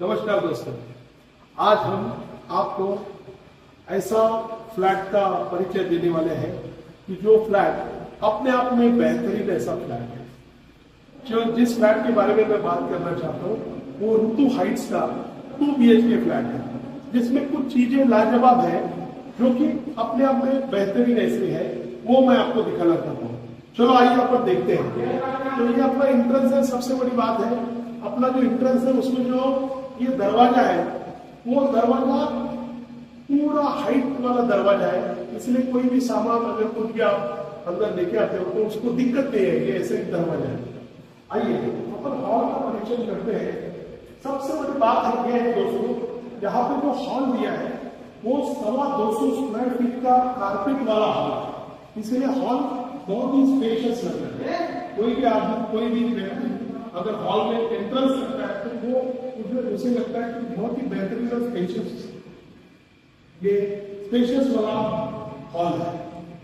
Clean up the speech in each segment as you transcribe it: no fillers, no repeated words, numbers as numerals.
नमस्कार दोस्तों, आज हम आपको ऐसा फ्लैट का परिचय देने वाले हैं कि जो फ्लैट अपने आप में बेहतरीन ऐसा फ्लैट है। जो जिस फ्लैट के बारे में मैं बात करना चाहता हूँ वो ऋतु हाइट्स का 2 BHK फ्लैट है, जिसमें कुछ चीजें लाजवाब है जो कि अपने आप में बेहतरीन ऐसी है, वो मैं आपको दिखाना चाहता हूँ। चलो आइए अपन देखते हैं। तो ये अपना इंट्रेंस है। सबसे बड़ी बात है अपना जो इंट्रेंस है उसमें जो ये दरवाजा है वो दरवाजा पूरा हाइट वाला दरवाजा है, इसलिए कोई भी सामान अगर कुछ भी आप अंदर लेके आते हो तो उसको दिक्कत नहीं है। ये ऐसे एक दरवाजा है। आइए अपन हॉल का परीक्षण करते हैं। सबसे बड़ी बात है ये दोस्तों, यहाँ पे जो हॉल दिया है वो 225 स्क्वायर फीट का कारपेट वाला हॉल है, इसलिए हॉल बहुत ही स्पेशियस लग रहा है। कोई भी आदमी कोई भी व्यक्ति अगर हॉल में एंट्रेंस करता है तो वो उसे लगता है कि बहुत ही बेहतरीन और स्पेशियस ये स्पेशियस वाला हॉल है।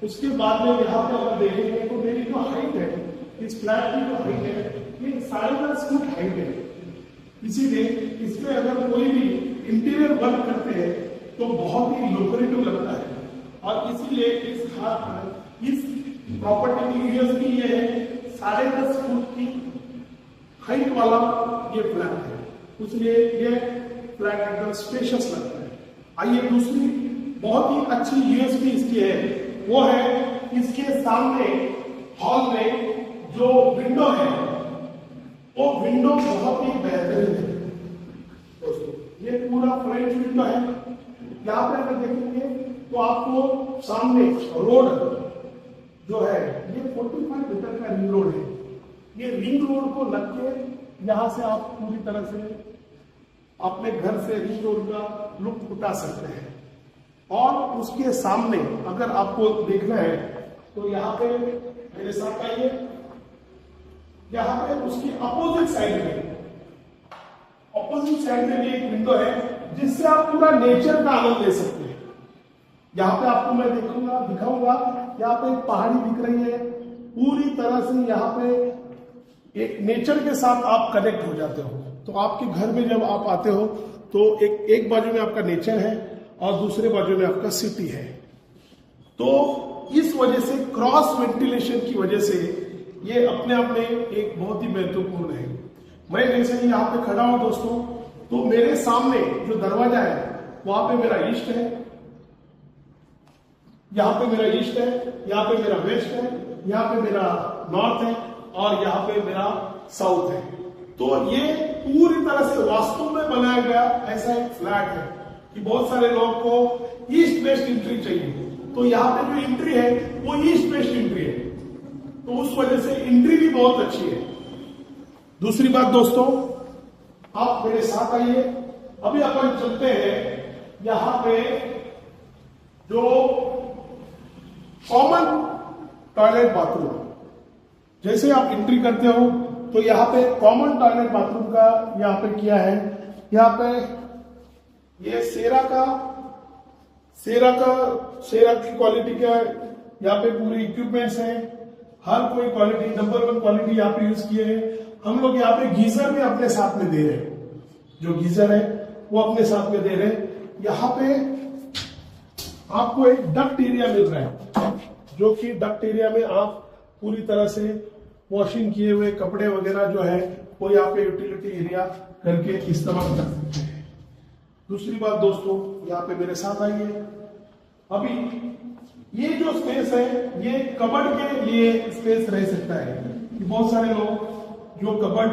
उसके बाद में यहाँ पे अगर देखेंगे तो मेरी जो हाइट है इस फ्लैट की जो हाइट है ये 10.5 फीट हाइट है। इसीलिए इसमें अगर कोई भी इंटीरियर वर्क करते हैं तो बहुत ही लुक्रेटिव लगता है और इसीलिए इस प्रॉपर्टी की यूएसपी ये है 10.5 फुट की हाइट वाला ये फ्लैट है, इसलिए ये फ्लैट एकदम स्पेशियस लगता है। आइए दूसरी बहुत ही अच्छी यूएसपी इसकी है वो है इसके सामने हॉल में जो विंडो है वो विंडो बहुत ही बेहतरीन है दोस्तों। ये पूरा फ्रेंच विंडो है। यहाँ पे अगर देखेंगे तो आपको सामने रोड जो है ये 45 मीटर का रिंग रोड है। ये रिंग रोड को लग के यहाँ से आप पूरी तरह से अपने घर से रिंग रोड का लुत्फ उठा सकते हैं। और उसके सामने अगर आपको देखना है तो यहाँ पे मेरे साथ आइए, यहाँ पे उसकी अपोजिट साइड में भी एक विंडो है जिससे आप पूरा नेचर का आनंद ले सकते हैं। यहाँ पे आपको मैं दिखाऊंगा यहाँ पे एक पहाड़ी दिख रही है। पूरी तरह से यहाँ पे एक नेचर के साथ आप कनेक्ट हो जाते हो। तो आपके घर में जब आप आते हो तो एक बाजू में आपका नेचर है और दूसरे बाजू में आपका सिटी है। तो इस वजह से क्रॉस वेंटिलेशन की वजह से ये अपने आप में एक बहुत ही महत्वपूर्ण है। मैं जैसे ही यहाँ पे खड़ा हूं दोस्तों तो मेरे सामने जो दरवाजा है वहां पे मेरा ईस्ट है, यहाँ पे मेरा ईस्ट है, यहाँ पे मेरा वेस्ट है, यहाँ पे मेरा नॉर्थ है और यहाँ पे मेरा साउथ है। तो ये पूरी तरह से वास्तु में बनाया गया ऐसा एक फ्लैट है कि बहुत सारे लोगों को ईस्ट वेस्ट एंट्री चाहिए, तो यहाँ पे जो एंट्री है वो ईस्ट वेस्ट एंट्री है, तो उस वजह से एंट्री भी बहुत अच्छी है। दूसरी बात दोस्तों, आप मेरे साथ आइए। अभी अपन चलते हैं यहाँ पे जो कॉमन टॉयलेट बाथरूम। जैसे आप एंट्री करते हो तो यहाँ पे कॉमन टॉयलेट बाथरूम का यहाँ पे किया है। यहाँ पे ये सेरा की क्वालिटी का यहाँ पे पूरी इक्विपमेंट्स हैं। हर कोई क्वालिटी नंबर 1 क्वालिटी यहाँ पे यूज किए हैं। हम लोग यहाँ पे गीजर भी अपने साथ में दे रहे हैं, जो गीजर है वो अपने साथ में दे रहे हैं। यहाँ पे आपको एक डक्ट एरिया मिल रहा है, जो कि डक्ट एरिया में आप पूरी तरह से वॉशिंग किए हुए कपड़े वगैरह जो है वो यहाँ पे यूटिलिटी एरिया करके इस्तेमाल कर सकते हैं। दूसरी बात दोस्तों, यहाँ पे मेरे साथ आइए। अभी ये जो स्पेस है ये कबर्ड के लिए स्पेस रह सकता है। बहुत सारे लोग जो कबर्ड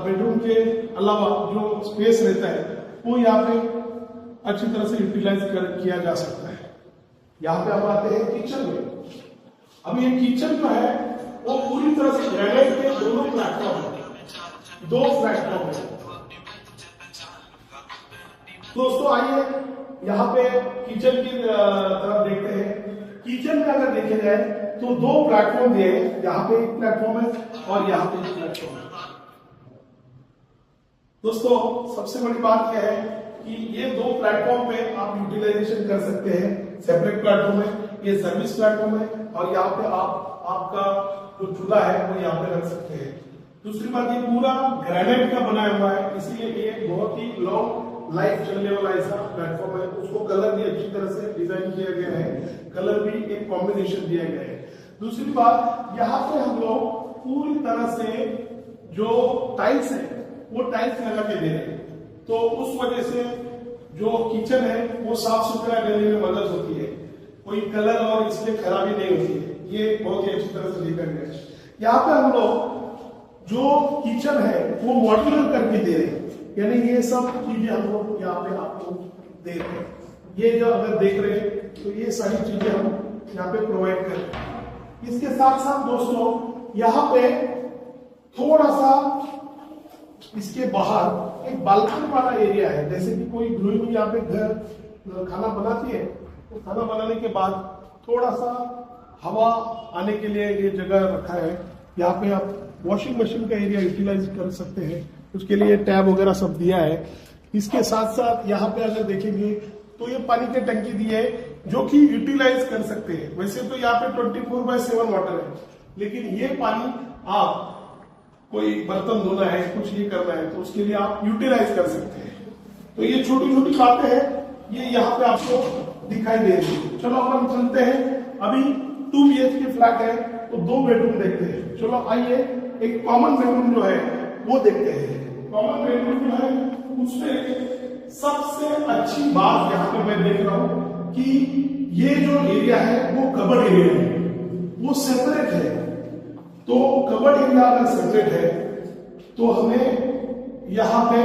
बेडरूम के अलावा जो स्पेस रहता है वो यहाँ पे अच्छी तरह से यूटिलाइज किया जा सकता है। यहाँ पे हम आते हैं किचन में। अब ये किचन जो है वो पूरी तरह से ग्रेनाइट के दोनों प्लेटफॉर्म है, 2 प्लेटफॉर्म है। दोस्तों आइए यहाँ पे किचन की तरफ देखते हैं। किचन में अगर देखे जाए तो 2 प्लेटफॉर्म दिए हैं, यहाँ पे एक प्लेटफॉर्म है और यहाँ पे एक प्लेटफॉर्म है। दोस्तों सबसे बड़ी बात यह है कि ये 2 प्लेटफॉर्म पे आप यूटिलाइजेशन कर सकते हैं। सेपरेट प्लेटफॉर्म है, ये सर्विस प्लेटफॉर्म है और यहाँ पे आप आपका जो चूल्हा है वो यहाँ पे रख सकते हैं। दूसरी बात, ये पूरा ग्रेनाइट का बनाया हुआ है, इसीलिए ये बहुत ही लॉन्ग लाइफ चलने वाला ऐसा प्लेटफॉर्म है। उसको कलर भी अच्छी तरह से डिजाइन किया गया है, कलर भी एक कॉम्बिनेशन दिया गया है। दूसरी बात, यहाँ पे हम लोग पूरी तरह से जो टाइल्स है वो टाइल्स लगा के दे रहे हैं, तो उस वजह से जो किचन है वो साफ सुथरा रहने में मदद होती है, कोई कलर और इसलिए खराबी नहीं होती है। ये बहुत ही अच्छी तरह से देखा गया है। यहाँ पे हम लोग जो किचन है वो मॉड्यूलर करके दे रहे हैं, यानी ये सब चीजें हम लोग यहाँ पे आपको दे रहे हैं। ये जो अगर देख रहे हैं तो ये सारी चीजें हम यहाँ पे प्रोवाइड कर रहे हैं। इसके साथ साथ दोस्तों यहाँ पे थोड़ा सा इसके बाहर एक बालकनी वाला एरिया है, जैसे कि कोई गृहिणी यहाँ पे घर खाना बनाती है तो खाना बनाने के बाद थोड़ा सा हवा आने के लिए ये जगह रखा है। यहाँ पे आप वॉशिंग मशीन का एरिया यूटिलाइज कर सकते हैं, उसके लिए टैब वगैरह सब दिया है। इसके साथ साथ यहाँ पे अगर देखेंगे तो ये पानी की टंकी दी है जो कि यूटिलाइज कर सकते हैं। वैसे तो यहाँ पे 24/7 वाटर है, लेकिन ये पानी आप कोई बर्तन धोना है, कुछ ये करना है तो उसके लिए आप यूटिलाइज कर सकते हैं। तो ये छोटी छोटी बातें हैं, ये यहाँ पे आपको दिखाई दे रही है। चलो अब हम चलते हैं, अभी 2 BHK फ्लैट है तो 2 बेडरूम देखते हैं। चलो आइए एक कॉमन बेडरूम जो है वो देखते हैं। कॉमन बेडरूम जो है उसमें सबसे अच्छी बात यहाँ पे मैं देख रहा हूं कि ये जो एरिया है वो कबर्ड एरिया है, वो सेपरेट है। तो कबर्ड एरिया अगर सेपरेट है तो हमें यहाँ पे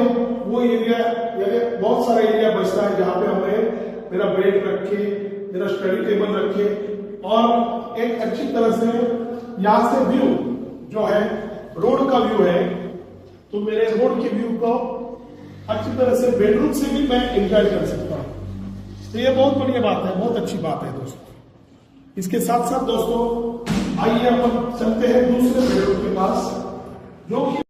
वो एरिया, यानी बहुत सारा एरिया बचता है जहां पे हमें मेरा बेड रखे, मेरा स्टडी टेबल रखे और एक अच्छी तरह से यहाँ से व्यू जो है रोड का व्यू है, तो मेरे रोड के व्यू को अच्छी तरह से बेडरूम से भी मैं एंजॉय कर सकता हूँ। तो ये बहुत बढ़िया बात है, बहुत अच्छी बात है दोस्तों। इसके साथ साथ दोस्तों आइए अपन चलते हैं दूसरे बेडरूम के पास, जो कि